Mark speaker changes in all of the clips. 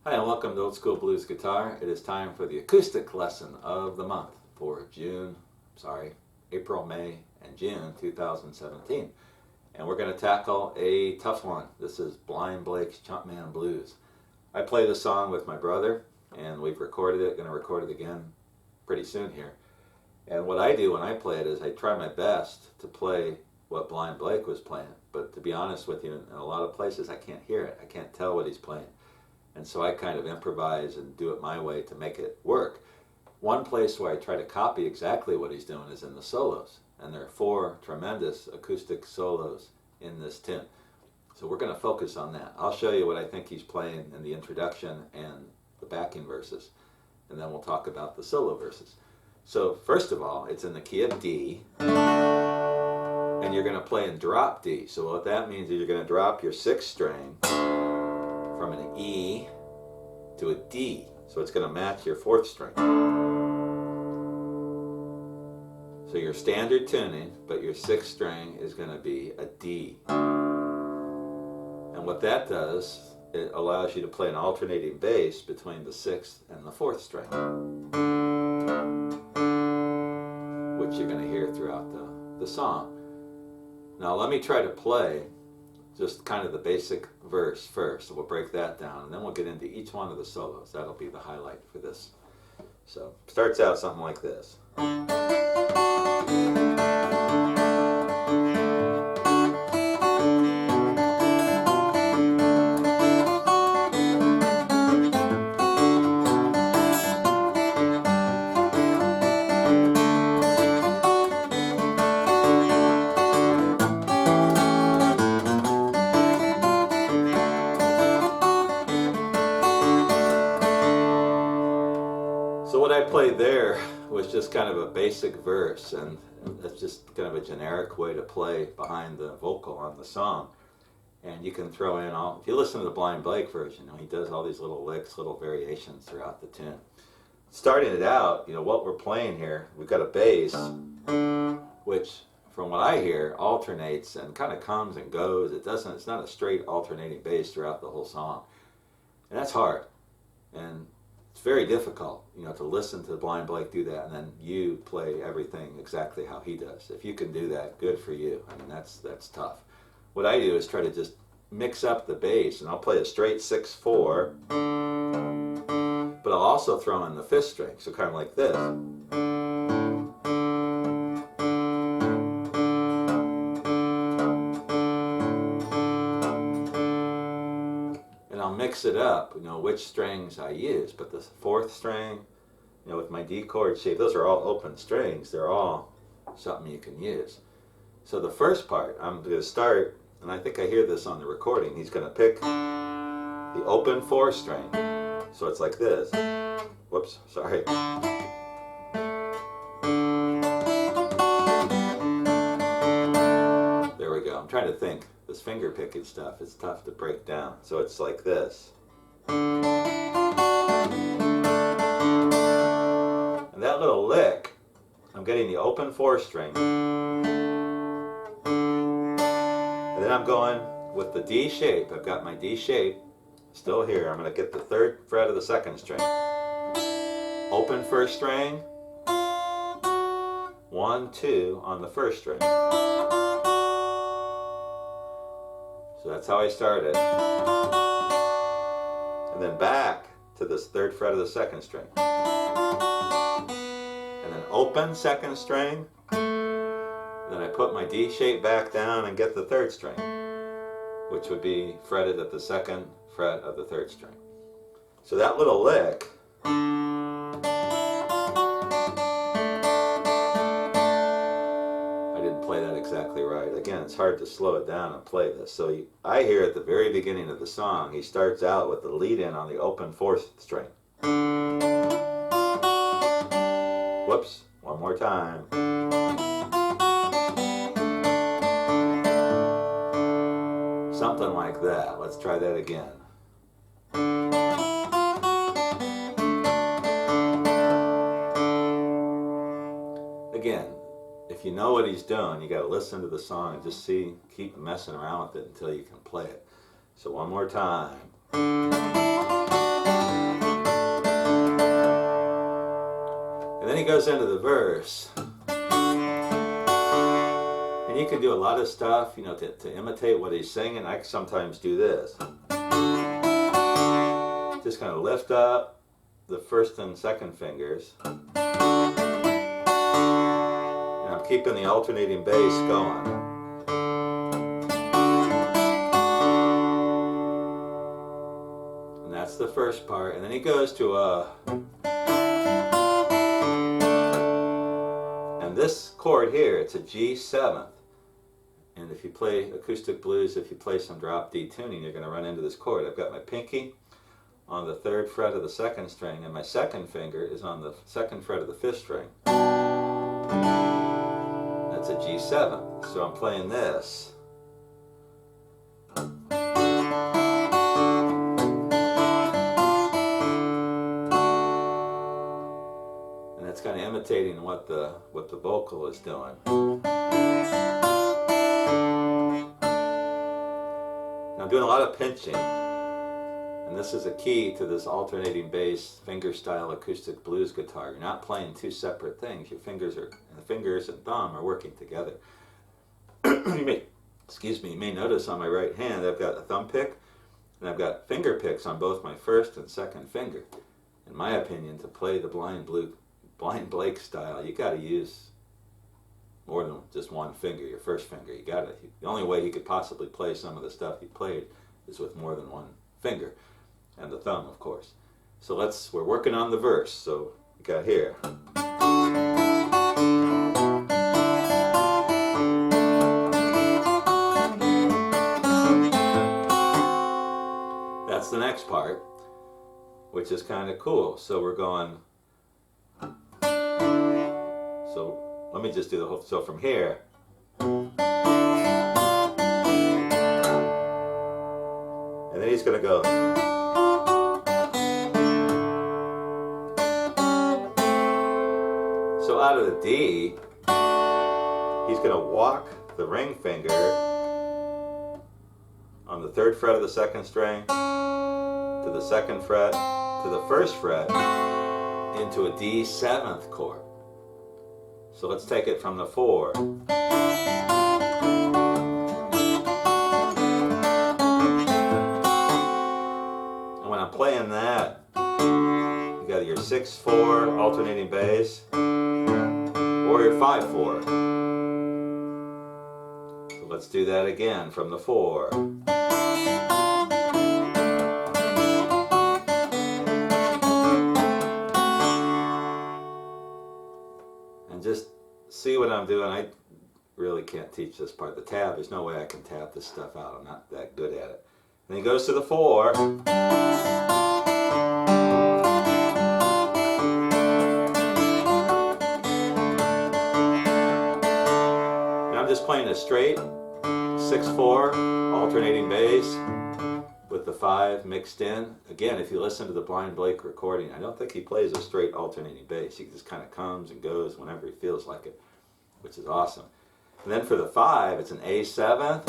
Speaker 1: Hi, and welcome to Old School Blues Guitar. It is time for the acoustic lesson of the month for April, May, and June 2017. And we're going to tackle a tough one. This is Blind Blake's Chump Blues. I play this song with my brother, and we've recorded it, going to record it again pretty soon here. And what I do when I play it is I try my best to play what Blind Blake was playing. But to be honest with you, in a lot of places I can't hear it. I can't tell what he's playing. And so I kind of improvise and do it my way to make it work. One place where I try to copy exactly what he's doing is in the solos. And there are 4 tremendous acoustic solos in this tune. So we're going to focus on that. I'll show you what I think he's playing in the introduction and the backing verses. And then we'll talk about the solo verses. So first of all, it's in the key of D. And you're going to play in drop D. So what that means is you're going to drop your 6th string from an E to a D. So it's going to match your 4th string. So your standard tuning, but your 6th string is going to be a D. And what that does, it allows you to play an alternating bass between the 6th and the 4th string, which you're going to hear throughout the song. Now let me try to play just kind of the basic verse first. So we'll break that down, and then we'll get into each one of the solos. That'll be the highlight for this. So starts out something like this. So what I played there was just kind of a basic verse, and that's just kind of a generic way to play behind the vocal on the song. And you can throw in if you listen to the Blind Blake version, he does all these little licks, little variations throughout the tune. Starting it out, what we're playing here, we've got a bass, which from what I hear alternates and kind of comes and goes. It's not a straight alternating bass throughout the whole song. And that's hard. And it's very difficult, to listen to Blind Blake do that and then you play everything exactly how he does. If you can do that, good for you. I mean, that's tough. What I do is try to just mix up the bass, and I'll play a straight 6/4, but I'll also throw in the 5th string, so kind of like this. I'll mix it up, which strings I use, but the 4th string, with my D chord shape, those are all open strings. They're all something you can use. So the first part, I'm going to start, and I think I hear this on the recording, he's going to pick the open 4th string. So it's like this. Whoops, sorry. There we go. I'm trying to think. This finger picking stuff is tough to break down. So it's like this. And that little lick, I'm getting the open 4th string. And then I'm going with the D shape. I've got my D shape still here. I'm going to get the 3rd fret of the 2nd string. Open 1st string. 1, 2 on the 1st string. So that's how I started. And then back to this 3rd fret of the 2nd string. And then open 2nd string. Then I put my D shape back down and get the 3rd string, which would be fretted at the 2nd fret of the 3rd string. So that little lick, exactly right. Again, it's hard to slow it down and play this. So I hear at the very beginning of the song, he starts out with the lead in on the open 4th string. Whoops, one more time. Something like that. Let's try that again. Again, if you know what he's doing, you got to listen to the song and just keep messing around with it until you can play it. So one more time. verse. And you can do a lot of stuff, you know, to imitate what he's singing. I sometimes do this. Just kind of lift up the first and second fingers. And I'm keeping the alternating bass going. And that's the first part. And then he goes to a... And this chord here, it's a G7th. And if you play acoustic blues, if you play some drop D tuning, you're going to run into this chord. I've got my pinky on the 3rd fret of the 2nd string, and my second finger is on the 2nd fret of the 5th string. That's a G7. So I'm playing this. And it's kind of imitating what the vocal is doing. I'm doing a lot of pinching, and this is a key to this alternating bass finger style acoustic blues guitar. You're not playing two separate things. Your fingers and thumb are working together. You may notice on my right hand I've got a thumb pick and I've got finger picks on both my first and second finger. In my opinion, to play the Blind Blake style, you got to use more than just one finger, your first finger. The only way he could possibly play some of the stuff he played is with more than one finger, and the thumb, of course. So we're working on the verse. So we got here. That's the next part, which is kind of cool. So we're going. So let me just do the whole, so from here. And then he's going to go. So out of the D, he's going to walk the ring finger on the 3rd fret of the 2nd string to the 2nd fret to the 1st fret into a D7th chord. So let's take it from the 4. And when I'm playing that, you got your 6/4 alternating bass or your 5/4. So let's do that again from the 4. Just see what I'm doing. I really can't teach this part. The tab, there's no way I can tab this stuff out. I'm not that good at it. And he goes to the 4. And I'm just playing a straight 6/4 alternating bass with the 5 mixed in. Again, if you listen to the Blind Blake recording, I don't think he plays a straight alternating bass. He just kind of comes and goes whenever he feels like it, which is awesome. And then for the 5, it's an A7th.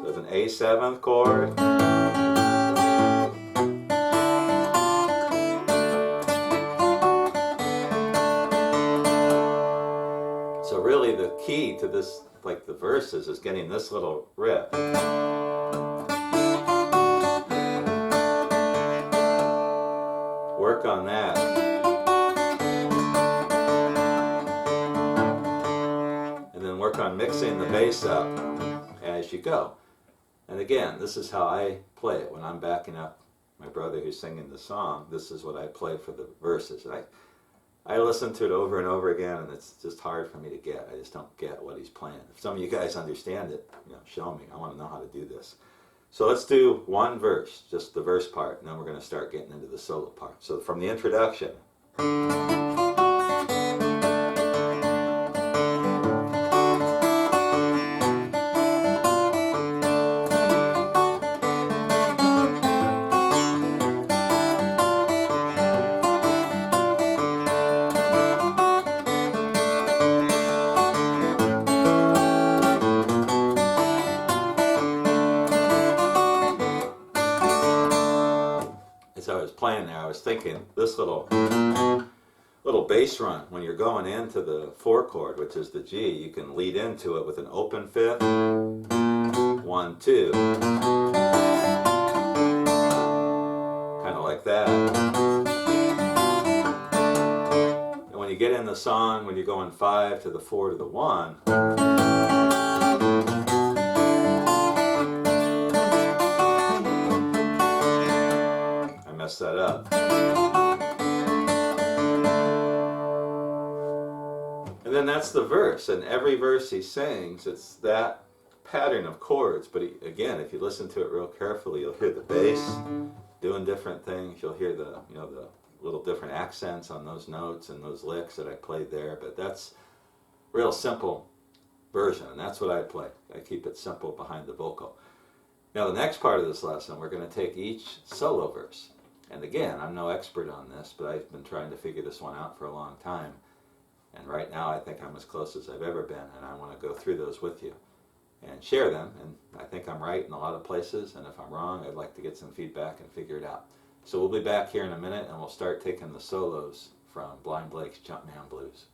Speaker 1: So it's an A7th chord. So really the key to this, like the verses, is getting this little riff. Work on that. And then work on mixing the bass up as you go. And again, this is how I play it when I'm backing up my brother who's singing the song. This is what I play for the verses. I listen to it over and over again, and it's just hard for me to get. I just don't get what he's playing. If some of you guys understand it, show me. I want to know how to do this. So let's do one verse, just the verse part, and then we're going to start getting into the solo part. So from the introduction. As I was playing there, I was thinking this little little bass run. When you're going into the 4 chord, which is the G, you can lead into it with an open 5th, 1, 2, kind of like that. And when you get in the song, when you're going 5 to the 4 to the 1, I messed that up. And then that's the verse, and every verse he sings, it's that pattern of chords. But again, if you listen to it real carefully, you'll hear the bass doing different things. You'll hear the the little different accents on those notes and those licks that I played there. But that's real simple version, and that's what I play. I keep it simple behind the vocal. Now the next part of this lesson, we're going to take each solo verse. And again, I'm no expert on this, but I've been trying to figure this one out for a long time. And right now I think I'm as close as I've ever been, and I want to go through those with you and share them. And I think I'm right in a lot of places, and if I'm wrong, I'd like to get some feedback and figure it out. So we'll be back here in a minute, and we'll start taking the solos from Blind Blake's Chump Man Blues.